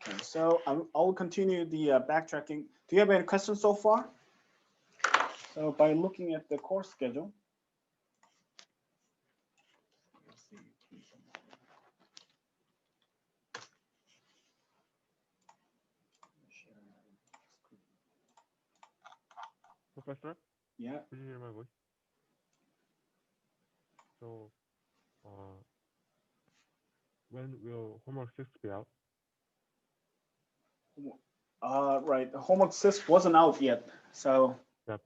Okay, so I'll continue the backtracking. Do you have any questions so far? So by looking at the course schedule, let's see. Professor, Yeah. could you hear my voice? So, when will homework 6 be out? Right. The homework 6 wasn't out yet, so Yep.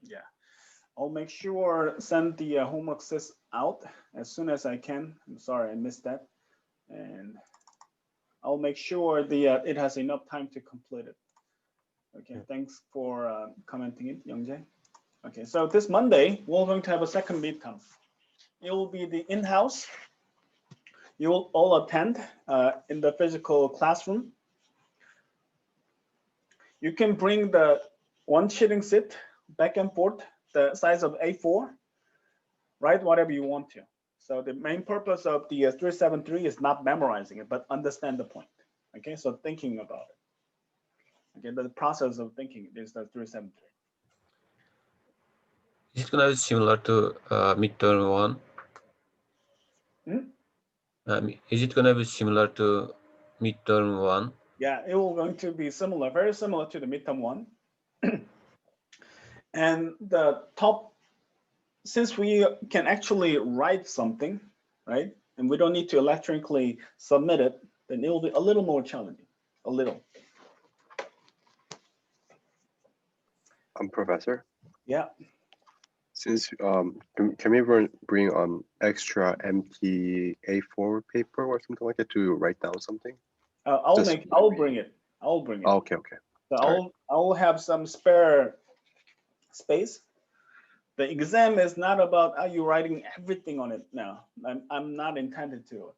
yeah, I'll make sure send the homework 6 out as soon as I can. I'm sorry I missed that, and I'll make sure the it has enough time to complete it. Okay. Yeah. Thanks for commenting it, Youngjae. Okay. So this Monday we're going to have a second midterm. It will be the in-house. You will all attend in the physical classroom. You can bring the one cheating sheet back and forth, the size of A4, write whatever you want to. So the main purpose of the 373 is not memorizing it, but understand the point. Okay, so thinking about it. Okay, the process of thinking is the 373. Is it gonna be similar to midterm one? Is it gonna be similar to midterm one? Yeah, it will going to be similar, very similar to the midterm one. And the top, since we can actually write something, right? And we don't need to electronically submit it, then it will be a little more challenging, a little. Professor, Yeah. since can we bring extra empty A4 paper or something like that to write down something? I'll bring it. I'll bring it. Oh, okay, okay. So I'll have some spare space. The exam is not about are you writing everything on it now. I'm not intended to.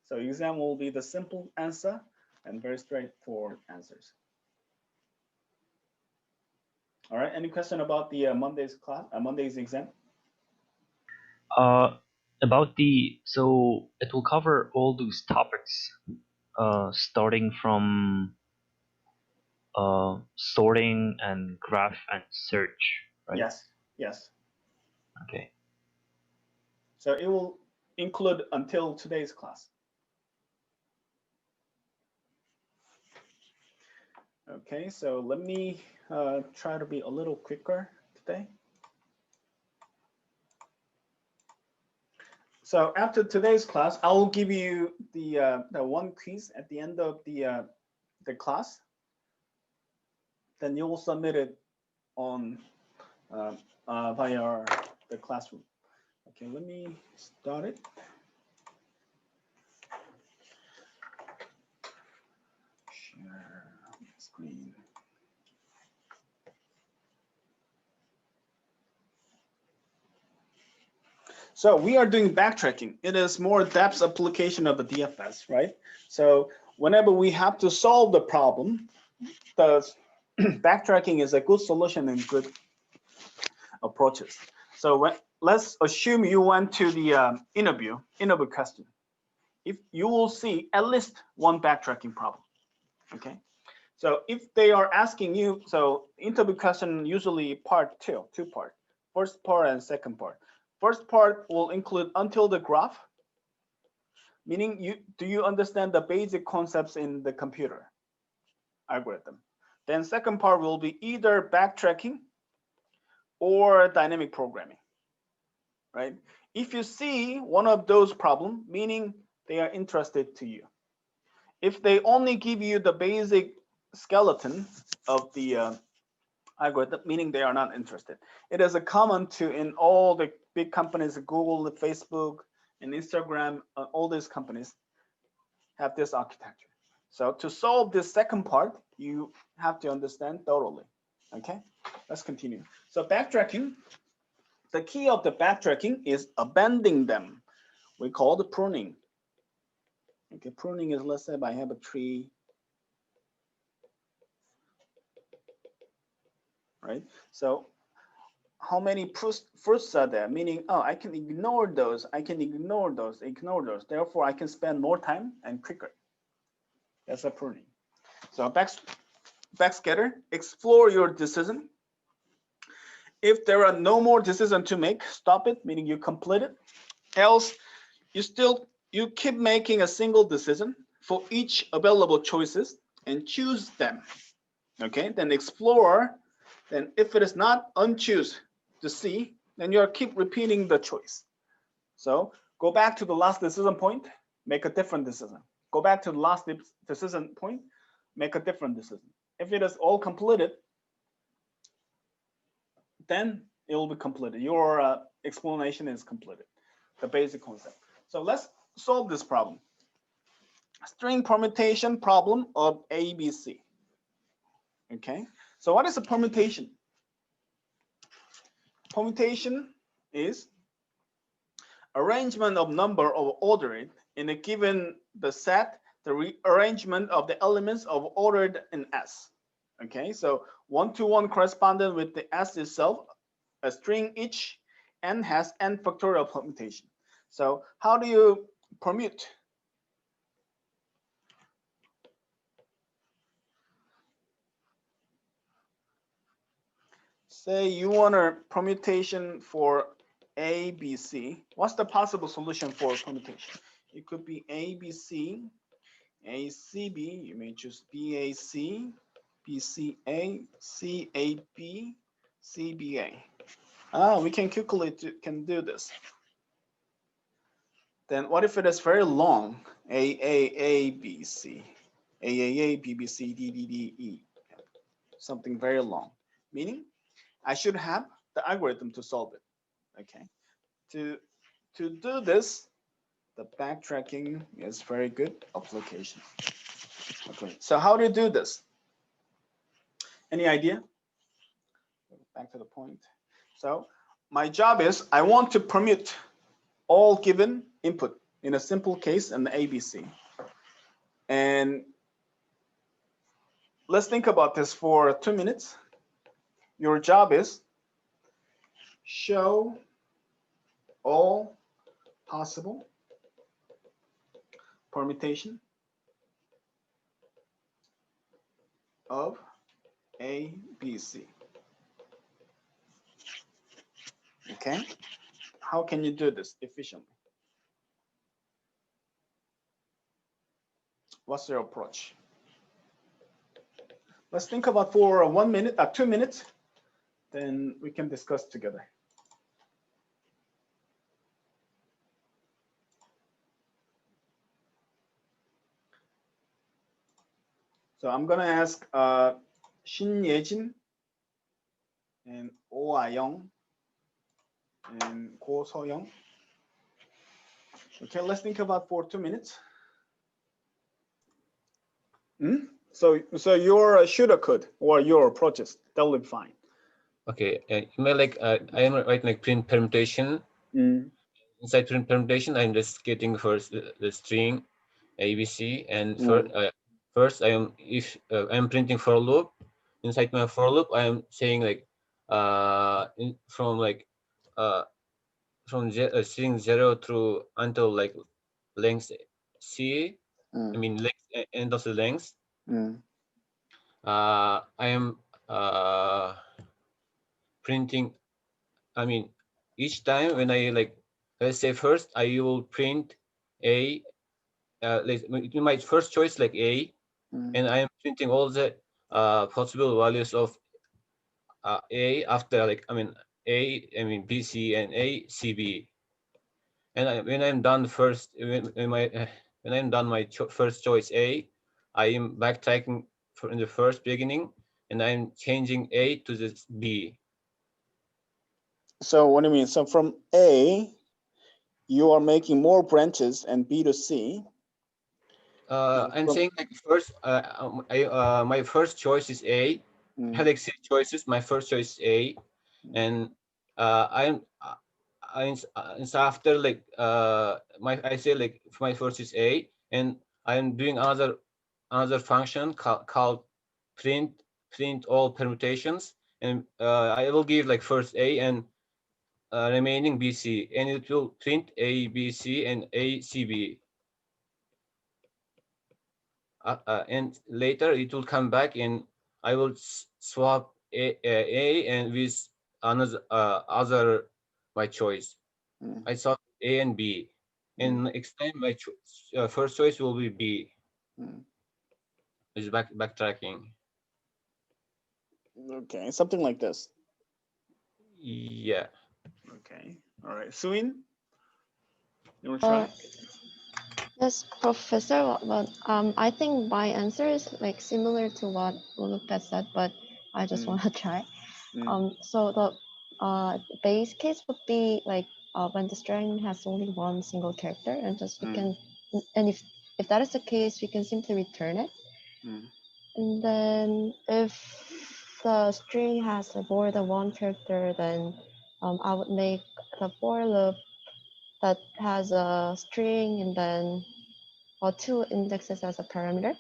So exam will be the simple answer and very straightforward answers. All right. Any question about the Monday's class? Monday's exam? About so it will cover all those topics, starting from sorting and graph and search, right? Yes. Yes. Okay. So it will include until today's class. Okay, so let me try to be a little quicker today. So after today's class, I will give you the one quiz at the end of the class. Then you will submit it on via the classroom. Okay, let me start it. Share screen. So we are doing backtracking. It is more depth application of the DFS, right? So whenever we have to solve the problem, the backtracking is a good solution and good approaches. So let's assume you went to the interview question. If you will see at least one backtracking problem, okay? So if they are asking you, so interview question usually part two part, first part and second part. First part will include until the graph, meaning do you understand the basic concepts in the computer algorithm? Then second part will be either backtracking or dynamic programming, right? If you see one of those problems, meaning they are interested to you. If they only give you the basic skeleton of the algorithm, meaning they are not interested. It is a common to in all the big companies, Google, Facebook, and Instagram, all these companies have this architecture. So to solve this second part, you have to understand thoroughly. Okay, let's continue. So backtracking, the key of the backtracking is abandoning them. We call it pruning. Okay, pruning is, let's say I have a tree, right? So how many fruits are there? Meaning, oh, I can ignore those. I can ignore those. Therefore, I can spend more time and quicker. That's a pruning. So backscatter, explore your decision. If there are no more decisions to make, stop it, meaning you complete it. Else, you keep making a single decision for each available choices and choose them. Okay, then explore. Then if it is not, unchoose to C, then you keep repeating the choice. So go back to the last decision point, make a different decision. Go back to the last decision point, make a different decision. If it is all completed, then it will be completed. Your explanation is completed, the basic concept. So let's solve this problem. String permutation problem of ABC. Okay, so what is a permutation? Permutation is arrangement of number of ordered in a given the set, the rearrangement of the elements of ordered in S. Okay, so 1-to-1 correspondent with the S itself, a string each, n has n factorial permutation. So how do you permute? Say you want a permutation for A, B, C. What's the possible solution for permutation? It could be A, B, C, A, C, B. You may choose B, A, C, B, C, A, C, A, B, C, B, A. We can calculate, can do this. Then what if it is very long? A, B, C, A, B, B, C, D, D, D, E. Something very long. Meaning, I should have the algorithm to solve it. Okay. To do this, the backtracking is very good application. Okay. So how do you do this? Any idea? Back to the point. So my job is I want to permute all given input in a simple case in the ABC. And let's think about this for 2 minutes. Your job is show all possible permutation of A, B, C. Okay, how can you do this efficiently? What's your approach? Let's think about for 1 minute, 2 minutes, then we can discuss together. So I'm gonna ask Shin Yejin and Oh Ah-young and Ko So-young. Okay, let's think about for 2 minutes. So your shooter code or your approaches, that will be fine. Okay, you may like I am writing like print permutation. Inside print permutation, I'm just getting first the string ABC, and first I am I'm printing for loop. Inside my for loop, I am saying like from string 0 through until like length C. I mean length end of the length. I am printing. I mean, each time when I like, let's say first I will print A. My first choice like A, and I am printing all the possible values of A after like B, C, and A, C, B. And when I'm done first, when I'm done my first choice A, I am backtracking in the first beginning, and I'm changing A to this B. So what do you mean? So from A, you are making more branches, and B to C. I'm saying like first, my first choice is A. I had like 6 choices. My first choice is A, and so after like I say like my first is A, and I'm doing another function called print all permutations, and I will give like first A and remaining BC, and it will print A, B, C, and A, C, B. and later it will come back, and I will swap A and with another other my choice. I swap A and B, and next time my first choice will be B. Is backtracking. Okay, something like this. Yeah. Okay, all right. Suin, you want to try? Yes, Professor, but I think my answer is like similar to what Ulupet said, but I just want to try. So the base case would be like when the string has only one single character, and just we can, and if that is the case, we can simply return it. And then if the string has more than one character, then I would make the for loop that has a string and then two indexes as a parameter.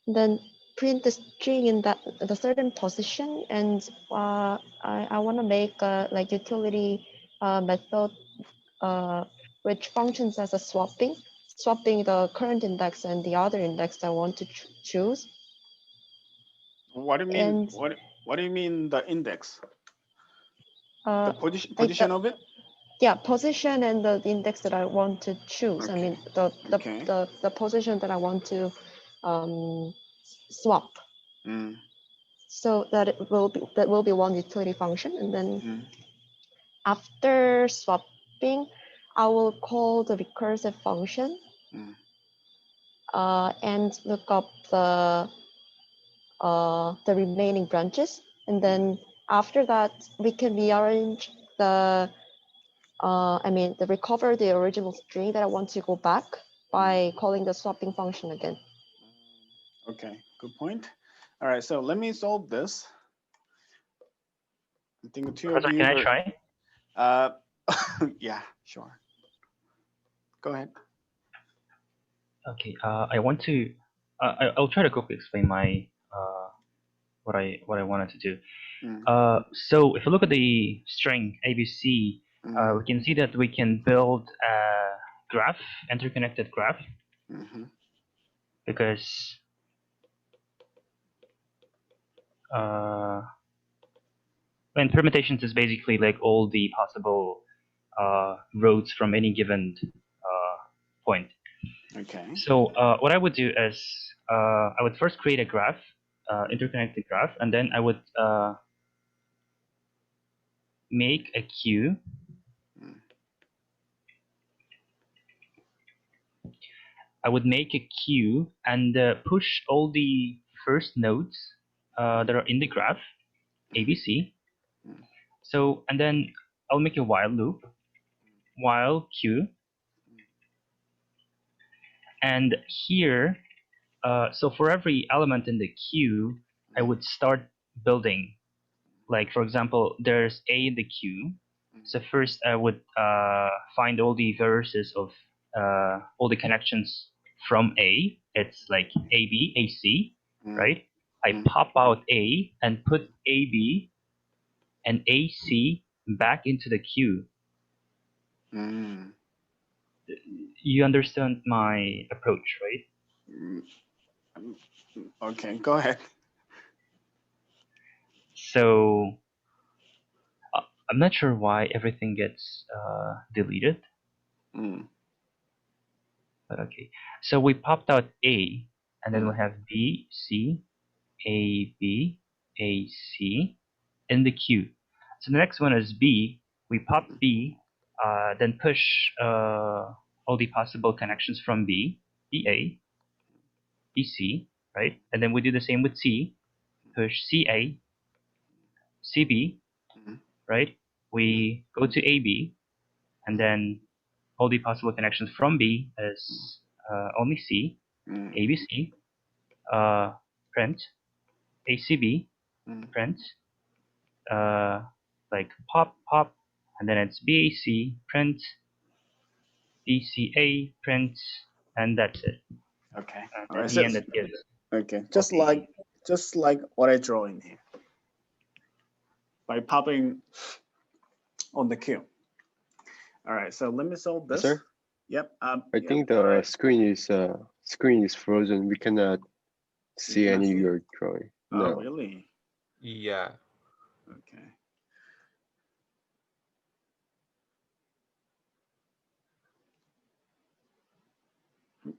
Then print the string in the certain position, and I want to make a like utility method which functions as a swapping the current index and the other index I want to choose. What do you mean? And what do you mean the index? The position of it? Yeah, position and the index that I want to choose. Okay. I mean the position that I want to swap. So that will be one utility function, and then after swapping, I will call the recursive function and look up the remaining branches, and then after that we can rearrange recover the original string that I want to go back by calling the swapping function again. Okay, good point. All right, so let me solve this. I think the two of you. Can I try? Yeah, sure. Go ahead. Okay. I want to. I'll try to quickly explain my what I wanted to do. So if you look at the string ABC, we can see that we can build a graph, interconnected graph, because and permutations is basically like all the possible roads from any given point. Okay. So what I would do is I would first create a graph, interconnected graph, and then I would make a queue. I would make a queue and push all the first nodes that are in the graph, ABC. So, and then I'll make a while loop, while queue. And here, so for every element in the queue, I would start building. Like, for example, there's A in the queue. So first I would find all the vertices of all the connections from A. It's like AB, AC, right? I pop out A and put AB and AC back into the queue. You understand my approach, right? Okay, go ahead. So I'm not sure why everything gets deleted. But okay, so we popped out A, and then we have B, C, A, B, A, C in the queue. So the next one is B. We pop B, then push all the possible connections from B, BA, BC, right? And then we do the same with C, push CA, CB, right? We go to AB, and then all the possible connections from B is only C, ABC, print, ACB, print, like pop, and then it's BAC, print, BCA, print, and that's it. Okay. All right. The end it gives. Okay. Just like what I draw in here. By popping on the queue. All right. So let me solve this. Sir? Yep. I think the screen is screen is frozen. We cannot see cannot any see? of your drawing. Oh, No. really? Yeah. Okay. Okay.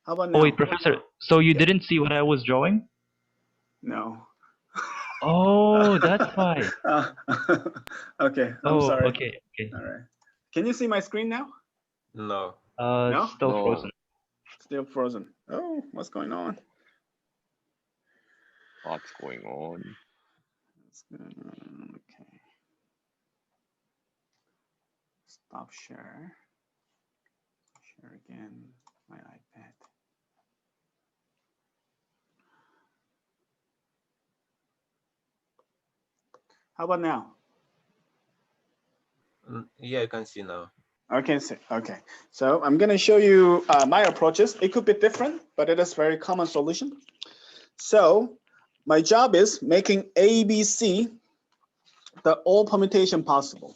How about now? Oh wait, Professor. So you Yeah. didn't see what I was drawing? No. Oh, that's why. Okay, I'm Oh, sorry. okay, okay. All right. Can you see my screen now? No. No? Still No. frozen. Still frozen. Oh, what's going on? What's going on? What's going on? Okay. Stop share. Share again. My iPad. How about now? Yeah, you can see now. Okay, okay. So I'm going to show you my approaches. It could be different, but it is very common solution. So my job is making A, B, C the all permutation possible.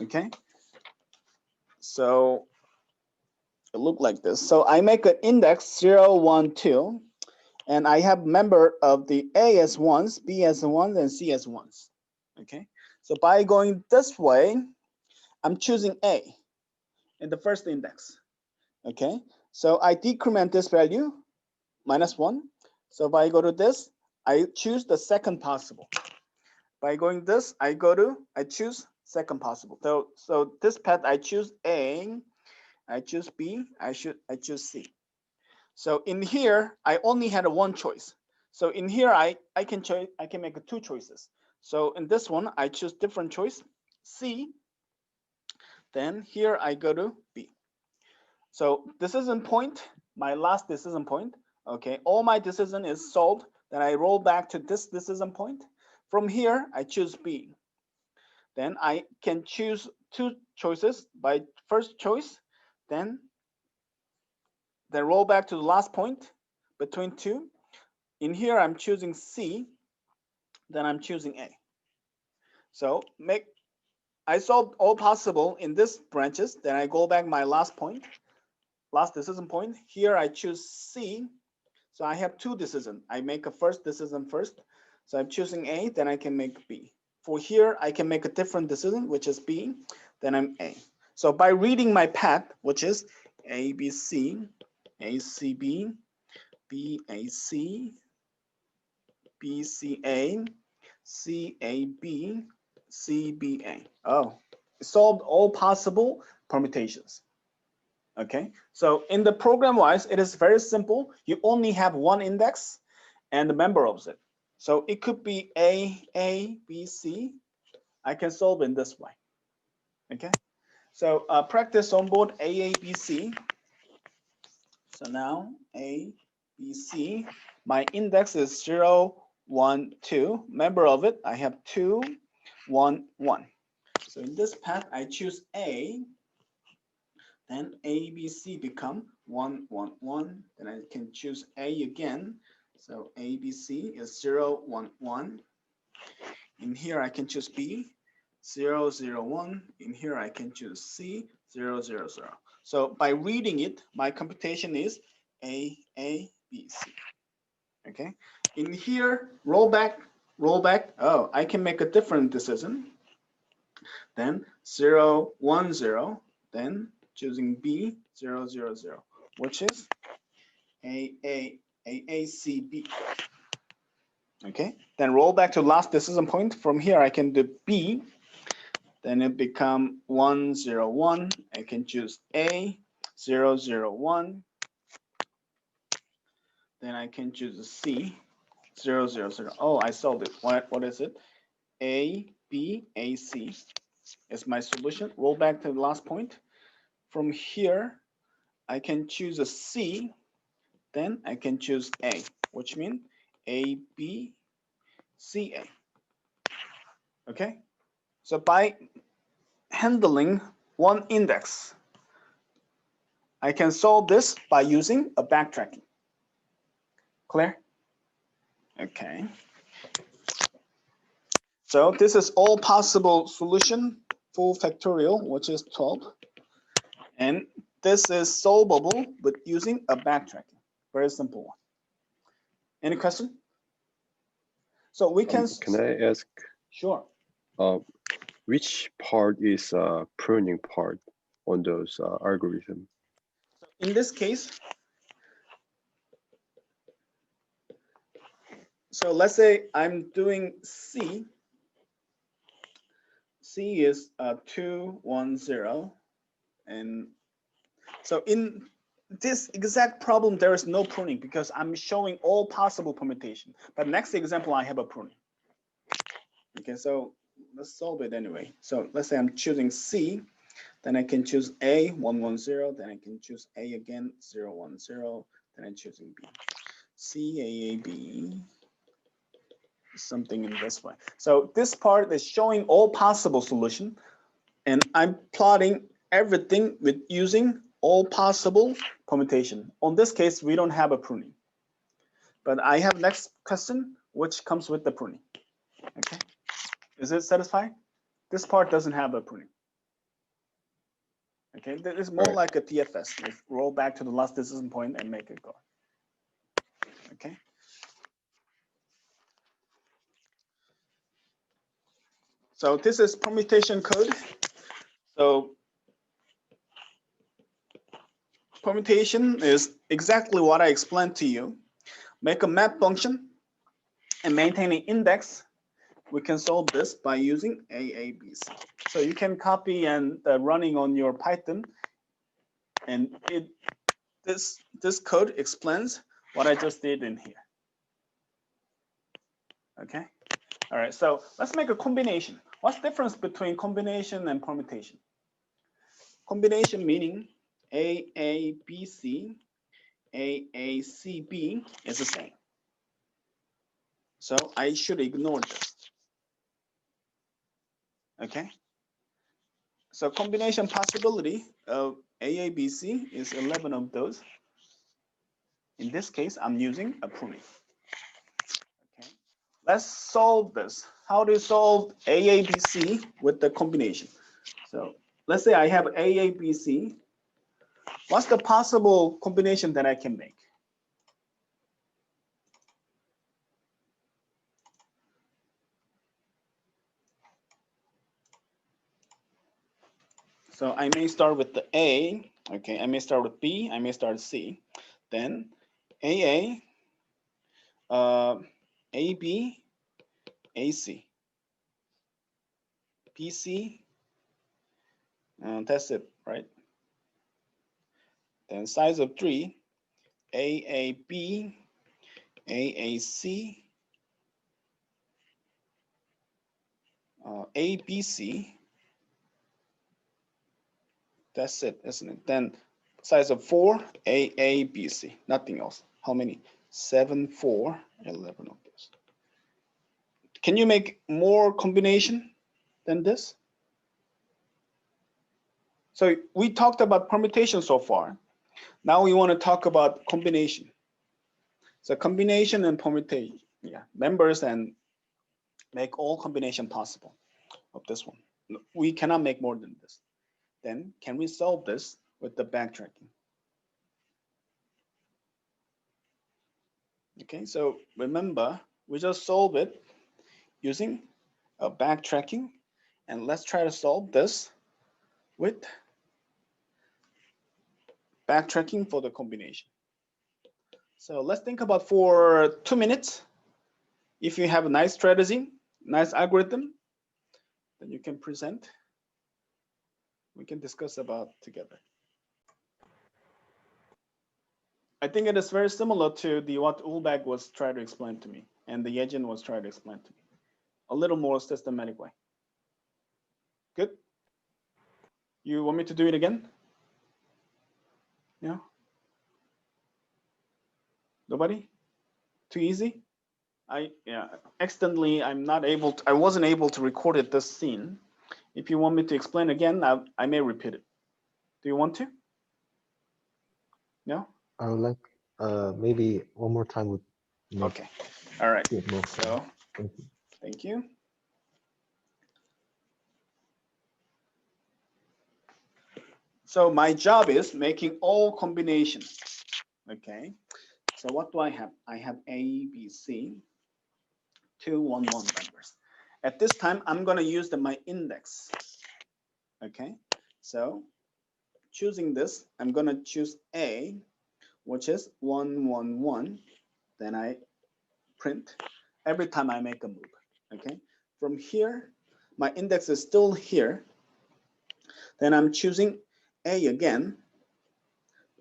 Okay. So it look like this. So I make an index 0, 1, 2, and I have member of the A as ones, B as ones, and C as ones. Okay. So by going this way, I'm choosing A in the first index. Okay, so I decrement this value, -1. So if I go to this, I choose the second possible. By going this, I choose second possible. So this path, I choose A, I choose B, I choose C. So in here, I only had one choice. So in here, I can make two choices. So in this one, I choose different choice, C. Then here I go to B. So decision point, my last decision point. Okay, all my decision is solved. Then I roll back to this decision point. From here, I choose B. Then I can choose two choices by first choice. Then roll back to the last point between two. In here, I'm choosing C. Then I'm choosing A. So I solved all possible in this branches. Then I go back my last point. Last decision point. Here I choose C. So I have two decisions. I make a first decision first. So I'm choosing A, then I can make B. For here, I can make a different decision, which is B, then I'm A. So by reading my path, which is A, B, C, A, C, B, B, A, C, B, C, A, C, A, B, C, B, A. Oh, solved all possible permutations. Okay, so in the program wise, it is very simple. You only have one index and the member of it. So it could be A, B, C. I can solve in this way. Okay, so practice on board A, B, C. So now A, B, C. My index is 0, 1, 2. Member of it, I have 2, 1, 1. So in this path, I choose A. Then A, B, C become 1, 1, 1. Then I can choose A again. So A, B, C is 0, 1, 1. In here, I can choose B, 0, 0, 1. In here, I can choose C, 0, 0, 0. So by reading it, my computation is A, B, C. Okay. In here, roll back. Oh, I can make a different decision. Then 0, 1, 0. Then choosing B, 0, 0, 0, which is A, C, B. Okay, then roll back to last decision point. From here, I can do B. Then it become 1, 0, 1. I can choose A, 0, 0, 1. Then I can choose C, 0, 0, 0. Oh, I solved it. What is it? A, B, A, C is my solution. Roll back to the last point. From here, I can choose a C, then I can choose A, which means A, B, C, A. Okay, so by handling one index, I can solve this by using a backtracking. Clear? Okay. So this is all possible solution, full factorial, which is 12. And this is solvable with using a backtracking. Very simple one. Any question? So we can. Can I ask? Sure. Which part is pruning part on those algorithm? So in this case, so let's say I'm doing C. C is 2, 1, 0, and so in this exact problem, there is no pruning because I'm showing all possible permutation. But next example, I have a pruning. Okay, so let's solve it anyway. So let's say I'm choosing C, then I can choose A, 1, 1, 0, then I can choose A again, 0, 1, 0, then I'm choosing B. C, A, A, B, something in this way. So this part is showing all possible solution, and I'm plotting everything with using all possible permutation. On this case, we don't have a pruning, but I have next question, which comes with the pruning. Okay, is it satisfied? This part doesn't have a pruning. Okay, this is more like a TFS. Like roll back to the last decision point and make it go. Okay. So this is permutation code. So permutation is exactly what I explained to you. Make a map function and maintain an index. We can solve this by using AABC. So you can copy and running on your Python, and this code explains what I just did in here. Okay. All right. So let's make a combination. What's the difference between combination and permutation? Combination meaning AABC, AACB is the same. So I should ignore this. Okay. So combination possibility of AABC is 11 of those. In this case, I'm using a pruning. Okay. Let's solve this. How do you solve AABC with the combination? So let's say I have AABC. What's the possible combination that I can make? So I may start with the A, okay, I may start with B, I may start with C. Then AA, AB, AC, PC, that's it, right? Then size of 3, AAB, AAC, ABC. That's it, isn't it? Then size of 4, AABC, nothing else. How many? 7, 4, 11 of those. Can you make more combination than this? So we talked about permutation so far. Now we want to talk about combination. So combination and permutation, yeah, members and make all combination possible of this one. We cannot make more than this. Then can we solve this with the backtracking? Okay, so remember, we just solve it using a backtracking, and let's try to solve this with backtracking for the combination. So let's think about for 2 minutes. If you have a nice strategy, nice algorithm, then you can present. We can discuss about together. I think it is very similar to what Ulbag was trying to explain to me and the Yejin was trying to explain to me. A little more systematic way. Good? You want me to do it again? Yeah? Nobody? Too easy? Accidentally, I wasn't able to record it this scene. If you want me to explain again, I may repeat it. Do you want to? No? I would like maybe one more time would make Okay. All right. it more So fun. Thank you. thank you. So my job is making all combinations. Okay. So what do I have? I have A, B, C, 2, 1, 1 numbers. At this time, I'm going to use my index. Okay. So choosing this, I'm going to choose A, which is 1, 1, 1. Then I print every time I make a move. Okay. From here, my index is still here. Then I'm choosing A again.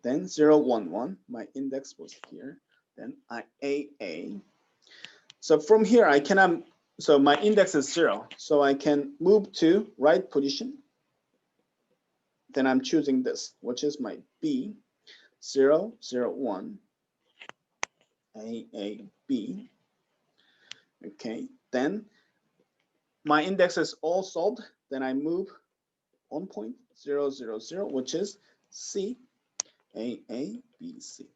Then 0, 1, 1. My index was here. Then A. So from here, I cannot. So my index is 0. So I can move to right position. Then I'm choosing this, which is my B, 0, 0, 1, A, B. Okay. Then my index is all solved. Then I move 1 point, 0, 0, 0, which is C, A, B, C.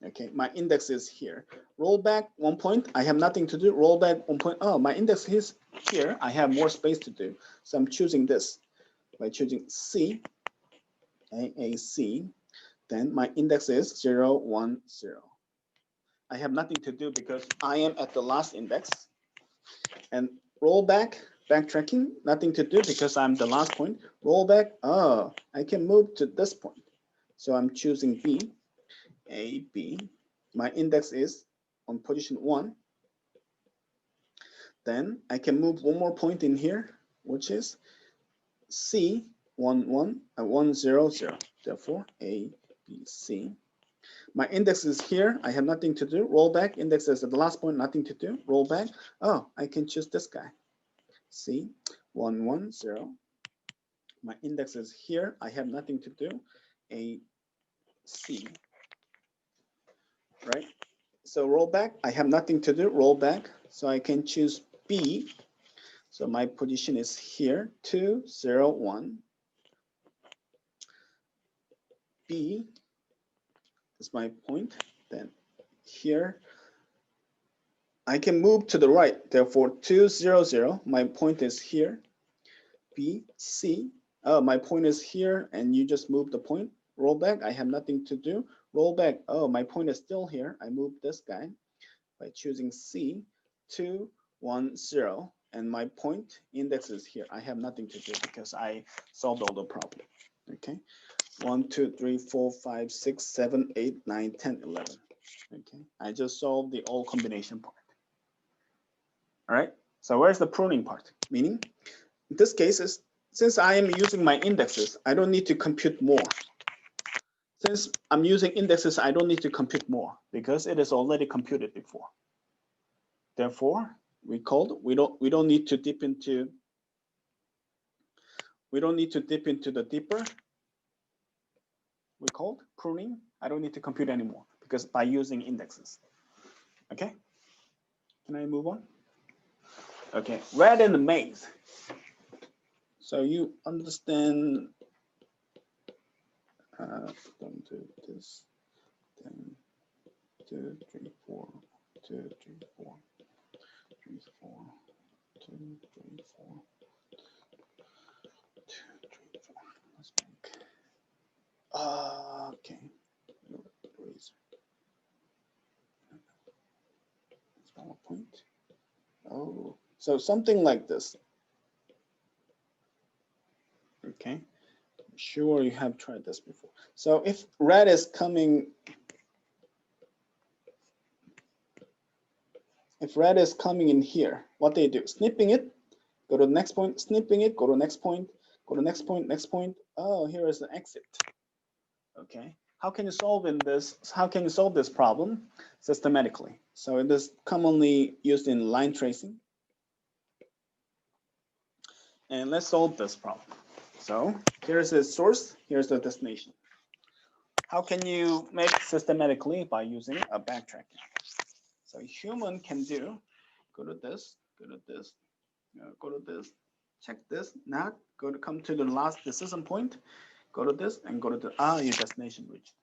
Okay, my index is here. Roll back 1 point. I have nothing to do. Roll back 1 point. Oh, my index is here. I have more space to do. So I'm choosing this by choosing C, A, C. Then my index is 0, 1, 0. I have nothing to do because I am at the last index. And roll back, backtracking, nothing to do because I'm the last point. Roll back, oh, I can move to this point. So I'm choosing B, A, B. My index is on position 1. Then I can move 1 more point in here, which is C, 1, 1, 1, 0, 0. Therefore, A, B, C. My index is here. I have nothing to do. Roll back. Index is at the last point, nothing to do. Roll back. Oh, I can choose this guy. C, 1, 1, 0. My index is here. I have nothing to do. A, C. Right? So roll back. I have nothing to do. Roll back. So I can choose B. So my position is here. 2, 0, 1. B is my point. Then here, I can move to the right. Therefore, 2, 0, 0. My point is here. B, C. Oh, my point is here, and you just move the point. Roll back. I have nothing to do. Roll back. Oh, my point is still here. I move this guy by choosing C, 2, 1, 0. And my point index is here. I have nothing to do because I solved all the problem. Okay. 1, 2, 3, 4, 5, 6, 7, 8, 9, 10, 11. Okay. I just solved the all combination part. All right. So where's the pruning part? Meaning, in this case, since I am using my indexes, I don't need to compute more. Since I'm using indexes, I don't need to compute more because it is already computed before. Therefore, we don't need to dip into the deeper. We called pruning. I don't need to compute anymore because by using indexes. Okay. Can I move on? Okay. Red in the maze. So you understand. Don't do this. Then 2, 3, 4, 2, 3, 4, 3, 4, 2, 3, 4, 2, 3, 4. Let's make. Okay. Small point. Oh, so something like this. Okay. I'm sure you have tried this before. So if red is coming. If red is coming in here, what they do? Snipping it, go to the next point, snipping it, go to the next point, go to the next point, next point. Oh, here is the exit. Okay. How can you solve this? How can you solve this problem systematically? So it is commonly used in line tracing. And let's solve this problem. So here's the source, here's the destination. How can you make systematically by using a backtracking? So human can do, go to this, go to this, go to this, check this, not go to come to the last decision point, go to this and go to the, your destination reached.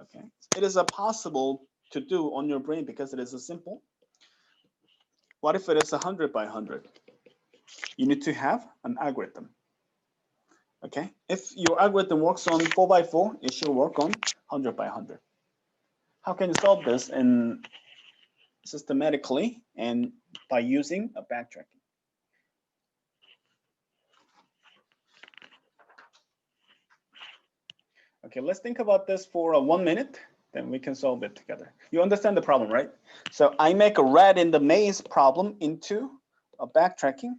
Okay, it is possible to do on your brain because it is a simple. What if it is 100 by 100? You need to have an algorithm. Okay, if your algorithm works on 4x4, it should work on 100 by 100. How can you solve this in systematically and by using a backtracking? Okay, let's think about this for 1 minute, then we can solve it together. You understand the problem, right? So I make a rat in the maze problem into a backtracking,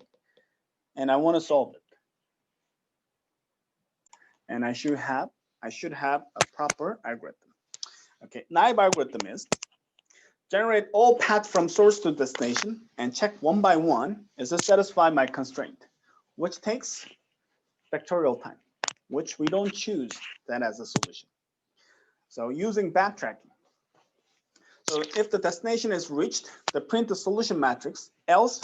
and I want to solve it. And I should have a proper algorithm. Okay, naive algorithm is generate all paths from source to destination and check one by one, is it satisfy my constraint, which takes factorial time, which we don't choose that as a solution. So using backtracking. So if the destination is reached, the print the solution matrix, else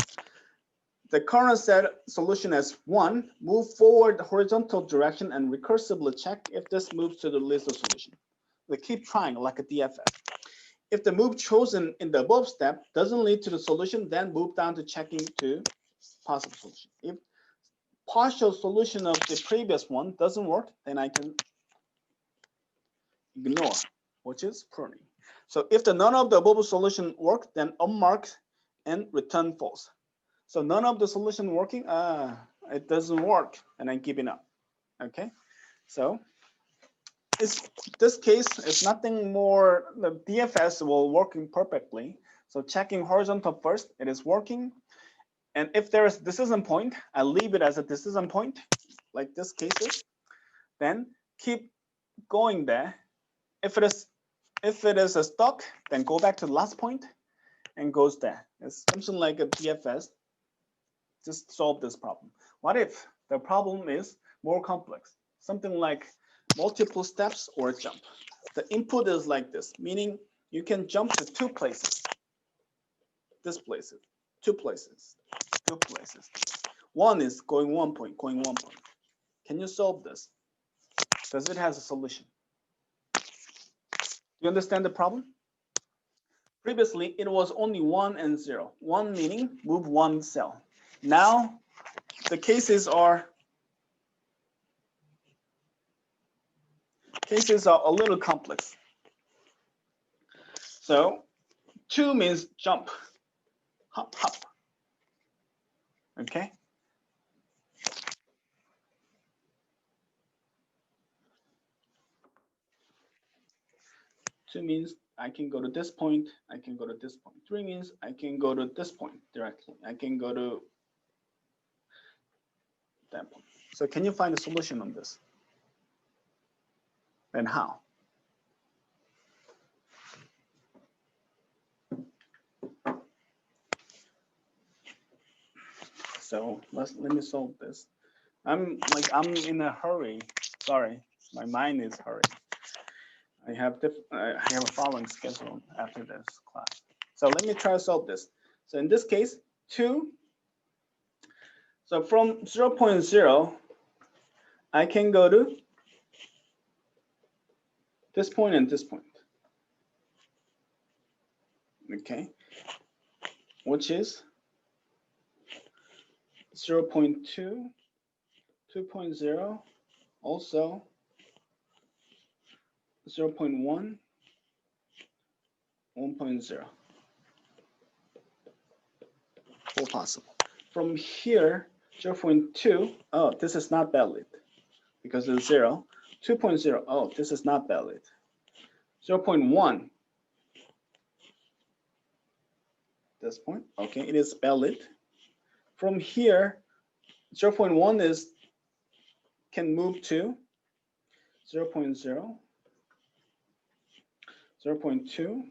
the current set solution as 1, move forward the horizontal direction and recursively check if this moves to the list of solution. We keep trying like a DFS. If the move chosen in the above step doesn't lead to the solution, then move down to checking to possible solution. If partial solution of the previous one doesn't work, then I can ignore, which is pruning. So if the none of the above solution work, then unmark and return false. So none of the solution working, it doesn't work, and I'm giving up. Okay, so this case is nothing more. The DFS will working perfectly. So checking horizontal first, it is working. And if there is decision point, I leave it as a decision point, like this case is. Then keep going there. If it is a stuck, then go back to the last point and goes there. It's something like a DFS. Just solve this problem. What if the problem is more complex? Something like multiple steps or a jump. The input is like this, meaning you can jump to 2 places. This places, 2 places, 2 places. One is going 1 point, going 1 point. Can you solve this? Does it have a solution? Do you understand the problem? Previously, it was only 1 and 0. 1 meaning move 1 cell. Now, the cases are a little complex. So 2 means jump, hop, hop. Okay. Two means I can go to this point, I can go to this point. 3 means I can go to this point directly. I can go to that point. So can you find a solution on this? And how? So let me solve this. I'm in a hurry. Sorry, my mind is hurried. I have a following schedule after this class. So let me try to solve this. So in this case, 2. So from 0.0, I can go to this point and this point. Okay, which is 0.2, 2.0, also 0.1, 1.0. 4 possible. From here, 0.2, oh, this is not valid because it's 0. 2.0, oh, this is not valid. 0.1, this point, okay, it is valid. From here, 0.1 is can move to 0.0, 0.2,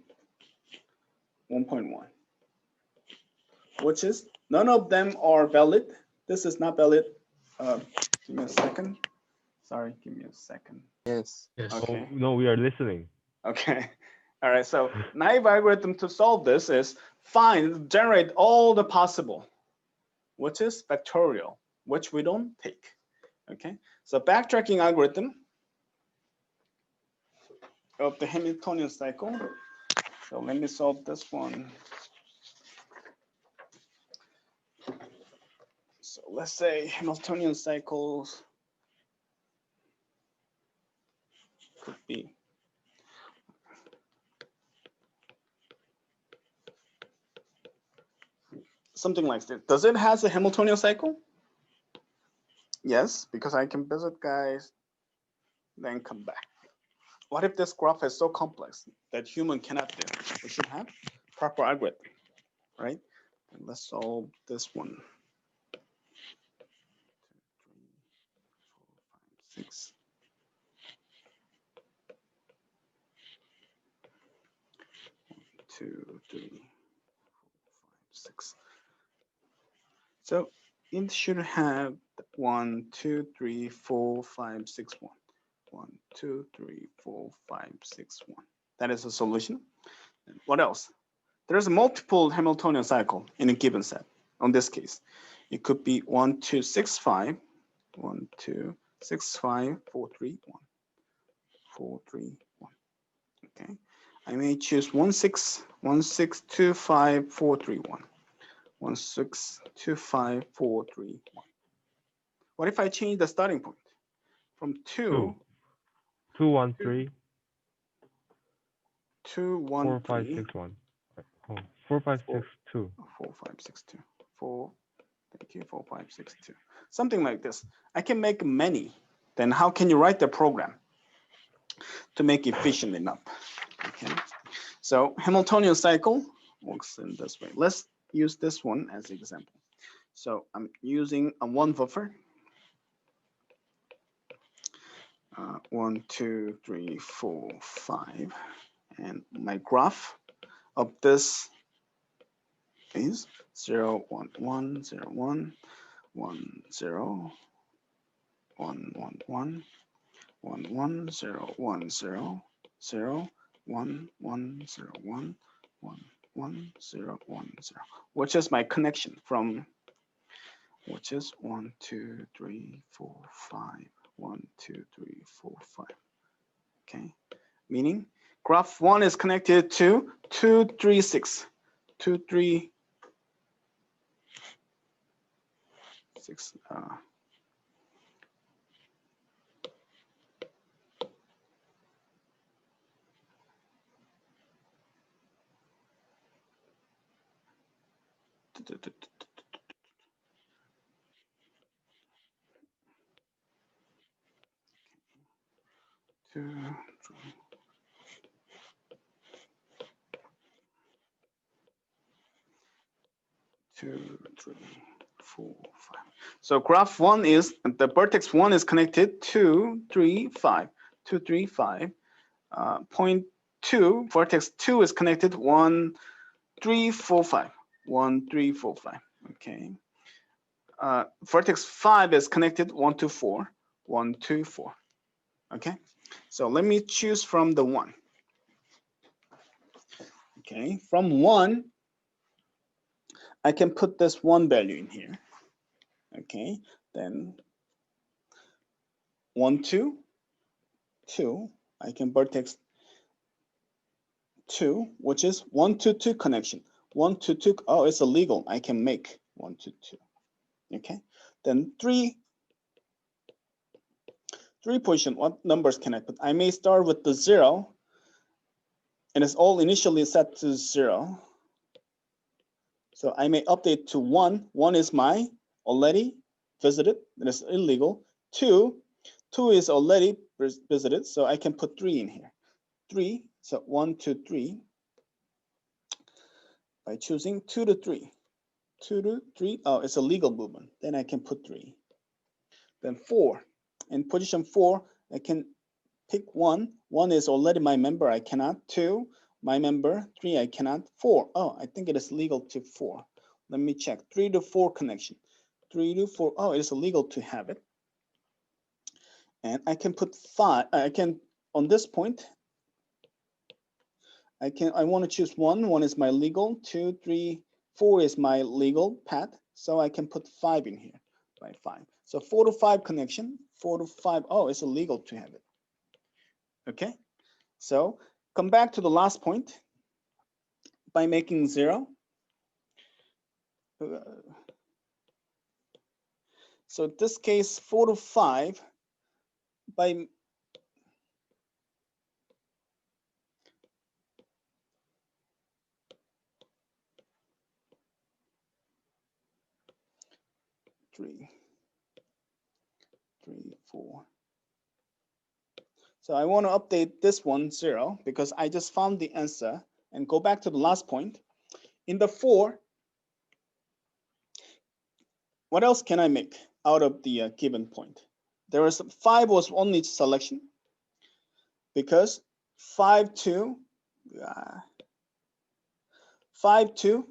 1.1, which is none of them are valid. This is not valid. Give me a second. Sorry, give me a second. Yes. Okay. Oh, no, we are listening. Okay. All right. So naive algorithm to solve this is generate all the possible, which is factorial, which we don't take. Okay. So backtracking algorithm of the Hamiltonian cycle. So let me solve this one. So let's say Hamiltonian cycles could be something like this. Does it has a Hamiltonian cycle? Yes, because I can visit guys, then come back. What if this graph is so complex that human cannot do? We should have proper algorithm, right? And let's solve this one. 6. 2, 3, 4, 5, 6. So it should have 1, 2, 3, 4, 5, 6, 1. 1, 2, 3, 4, 5, 6, 1. That is a solution. And what else? There's a multiple Hamiltonian cycle in a given set. On this case, it could be 1, 2, 6, 5, 1, 2, 6, 5, 4, 3, 1, 4, 3, 1. Okay. I may choose 1, 6, 1, 6, 2, 5, 4, 3, 1. 1, 6, 2, 5, 4, 3, 1. What if I change the starting point from 2, 2, 1, 3, 2, 1, 4, 5, 3, 6, 1. Oh, 4, 5, 6, 2. 4, 5, 6, 2, 4, thank you, 4, 5, 6, 2. Something like this. I can make many. Then how can you write the program to make efficient enough? Okay. So Hamiltonian cycle works in this way. Let's use this one as an example. So I'm using a 1 buffer. 1, 2, 3, 4, 5. And my graph of this is 0, 1, 1, 0, 1, 1, 0, 1, 1, 1, 1, 1, 0, 1, 0, 0, 1, 1, 0, 1, 1, 1, 0, 1, 0, which is my connection from, which is 1, 2, 3, 4, 5, 1, 2, 3, 4, 5. Okay, meaning graph 1 is connected to 2, 3, 6, 2, 3, 6. Two, 2, 3, 4, 5. So graph 1 is, the vertex 1 is connected 2, 3, 5, 2, 3, 5. Point 2, vertex 2 is connected 1, 3, 4, 5, 1, 3, 4, 5. Okay. Vertex 5 is connected 1 to 4, 1, 2, 4. Okay. So let me choose from the 1. Okay. From 1, I can put this 1 value in here. Okay. Then 1, 2, 2. I can vertex 2, which is 1 to 2 connection. 1 to 2. Oh, it's illegal. I can make 1 to 2. Okay. Then 3 position. What numbers can I put? I may start with the 0, and it's all initially set to 0. So I may update to 1. 1 is my already visited. That is illegal. 2 is already visited. So I can put 3 in here. 3. So 1, 2, 3. By choosing 2 to 3. 2 to 3. Oh, it's a legal movement. Then I can put 3. Then 4. In position 4, I can pick 1. 1 is already my member. I cannot. 2, my member. 3, I cannot. 4. Oh, I think it is legal to 4. Let me check. 3 to 4 connection. 3 to 4. Oh, it is illegal to have it. And I can put 5. I can, on this point, I want to choose 1. 1 is my legal. 2, 3, 4 is my legal path. So I can put 5 in here by 5. So 4 to 5 connection. 4 to 5. Oh, it's illegal to have it. Okay. So come back to the last point by making 0. So in this case, 4 to 5 by 3, 3, 4. So I want to update this one 0 because I just found the answer and go back to the last point. In the 4, what else can I make out of the given point? There was 5 was only selection because 5, 2, 5, 2.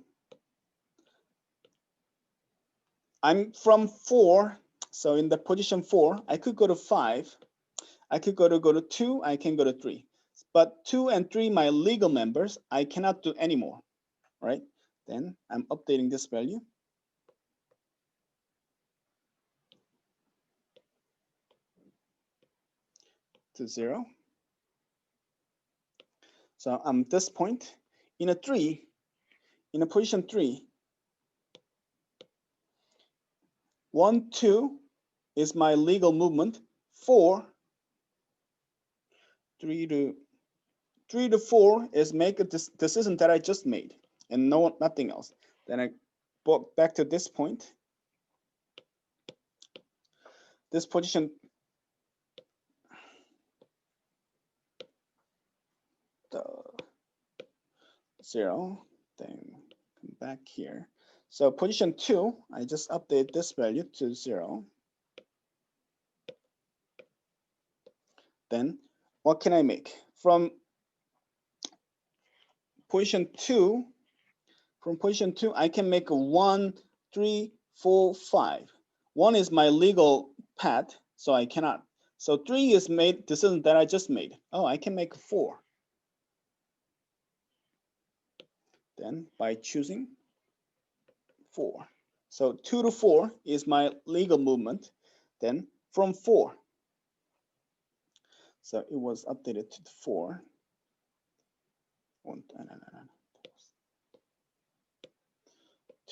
I'm from 4, so in the position 4, I could go to 5. I could go to 2, I can go to 3. But 2 and 3, my legal members, I cannot do anymore, right? Then I'm updating this value to 0. So I'm this point in a 3, in a position 3, 1, 2 is my legal movement. 4, 3 to 4 is make a decision that I just made and nothing else. Then I go back to this point. This position 0, then come back here. So position 2, I just update this value to 0. Then what can I make? From position 2, I can make a 1, 3, 4, 5. 1 is my legal path, so I cannot. So 3 is made decision that I just made. Oh, I can make 4. Then by choosing 4. So 2 to 4 is my legal movement. Then from 4. So it was updated to 4.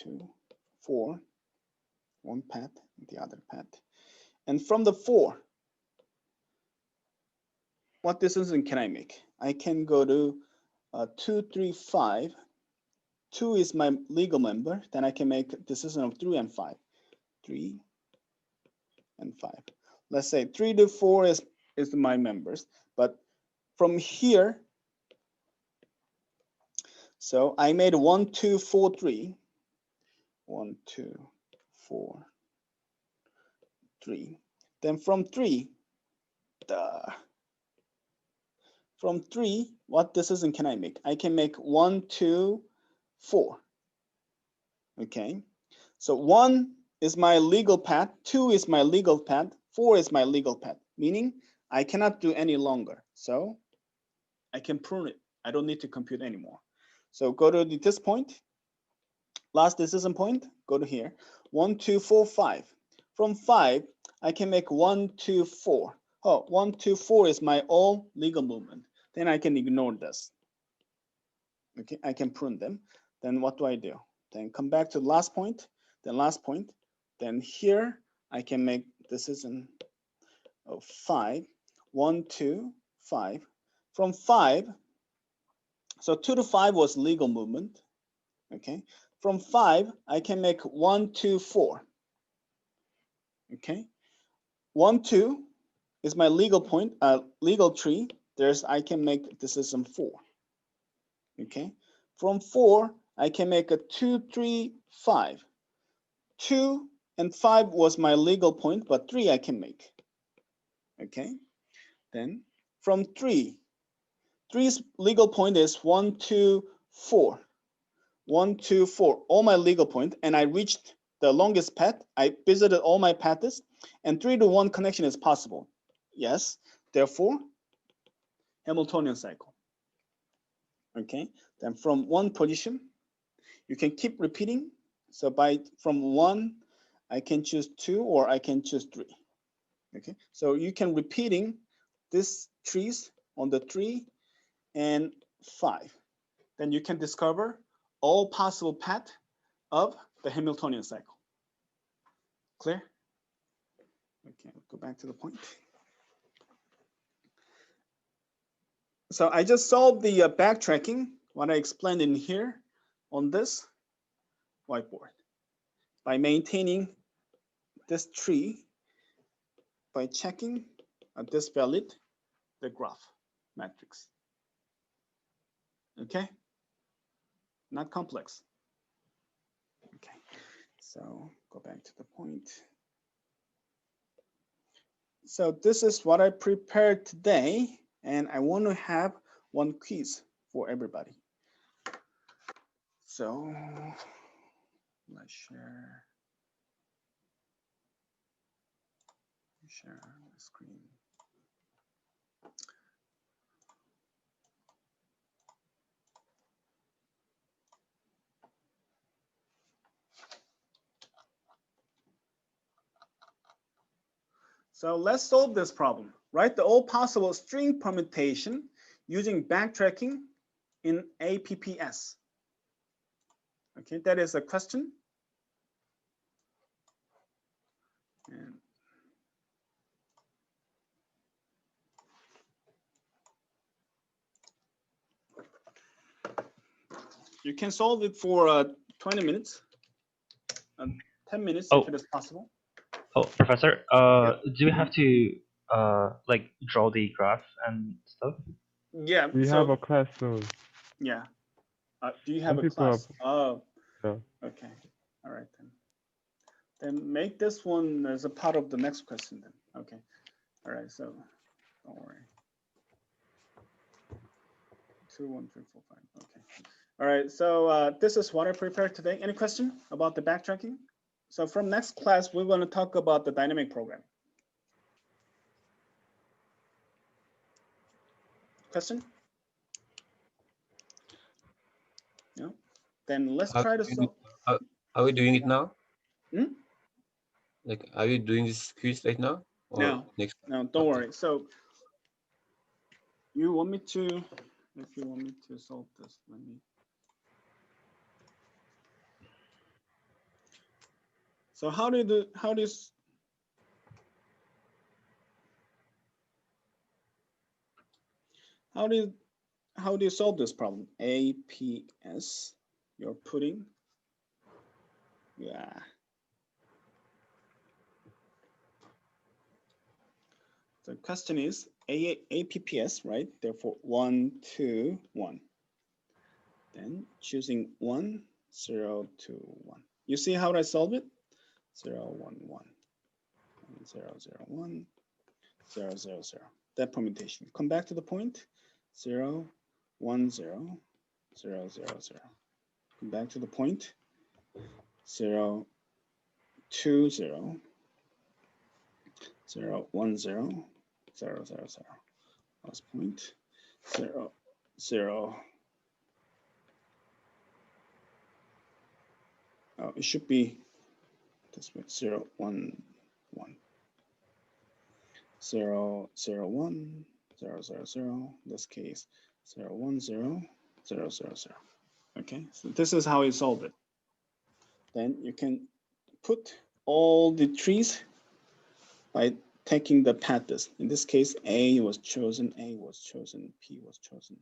2, 4, one path, the other path. And from the 4, what decision can I make? I can go to 2, 3, 5. 2 is my legal member. Then I can make a decision of 3 and 5. 3 and 5. Let's say 3 to 4 is my members. But from here, so I made 1, 2, 4, 3. 1, 2, 4, 3. Then from 3, what decision can I make? I can make 1, 2, 4. Okay. So 1 is my legal path, 2 is my legal path, 4 is my legal path, meaning I cannot do any longer. So I can prune it. I don't need to compute anymore. So go to this point, last decision point, go to here. 1, 2, 4, 5. From 5, I can make 1, 2, 4. Oh, 1, 2, 4 is my all legal movement. Then I can ignore this. Okay, I can prune them. Then what do I do? Then come back to the last point, then last point. Then here I can make decision of 5. 1, 2, 5. From 5, so 2 to 5 was legal movement. Okay. From 5, I can make 1, 2, 4. Okay. 1, 2 is my legal point, legal tree. I can make decision 4. Okay. From 4, I can make a 2, 3, 5. 2 and 5 was my legal point, but 3 I can make. Okay. Then from 3's legal point is 1, 2, 4. 1, 2, 4, all my legal point, and I reached the longest path. I visited all my paths, and 3 to 1 connection is possible. Yes, therefore, Hamiltonian cycle. Okay, then from 1 position, you can keep repeating. So from 1, I can choose 2 or I can choose 3. Okay, so you can repeating these trees on the 3 and 5. Then you can discover all possible paths of the Hamiltonian cycle. Clear? Okay, go back to the point. So I just solved the backtracking, what I explained in here on this whiteboard by maintaining this tree by checking this valid, the graph matrix. Okay, not complex. Okay, so go back to the point. So this is what I prepared today, and I want to have one quiz for everybody. So let's share the screen. So let's solve this problem. Write the all possible string permutation using backtracking in APPS. Okay, that is a question. And you can solve it for 20 minutes, 10 minutes if it is possible. Oh, Professor, do we have to like draw the graph and stuff? Yeah. We have a class soon. Yeah. Do you have Some a people class? have- Oh. Yeah. Okay. All right then. Then make this one as a part of the next question then. Okay. All right. So don't worry. 2, 1, 3, 4, 5. Okay. All right. So this is what I prepared today. Any question about the backtracking? So from next class, we're going to talk about the dynamic programming. Question? No? Then let's try to solve. Are we doing it now? Hmm? Like, are you doing this quiz right now? Or No, next? no, don't worry. So you want me to, if you want me to solve this, let me. So how do you do, how do you solve this problem? APS, you're putting, yeah. The question is APPS, right? Therefore 1, 2, 1. Then choosing 1, 0, 2, 1. You see how I solve it? 0, 1, 1. 0, 0, 1, 0, 0, 0. That permutation. Come back to the point. 0, 1, 0, 0, 0, 0. Come back to the point. 0, 2, 0, 0, 1, 0, 0, 0, 0. Last point. 0, 0. Oh, it should be this way. 0, 1, 1. 0, 0, 1, 0, 0, 0. In this case, 0, 1, 0, 0, 0, 0. Okay, so this is how you solve it. Then you can put all the trees by taking the paths. In this case, A was chosen, A was chosen, P was chosen.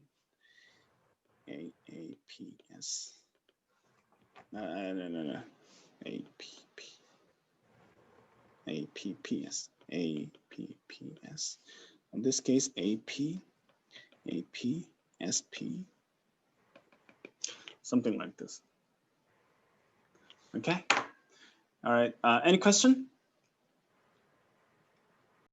A, P, S. No. A, P, P. A, P, P, S. A, P, P, S. In this case, A, P, S, P. Something like this. Okay. All right. Any question?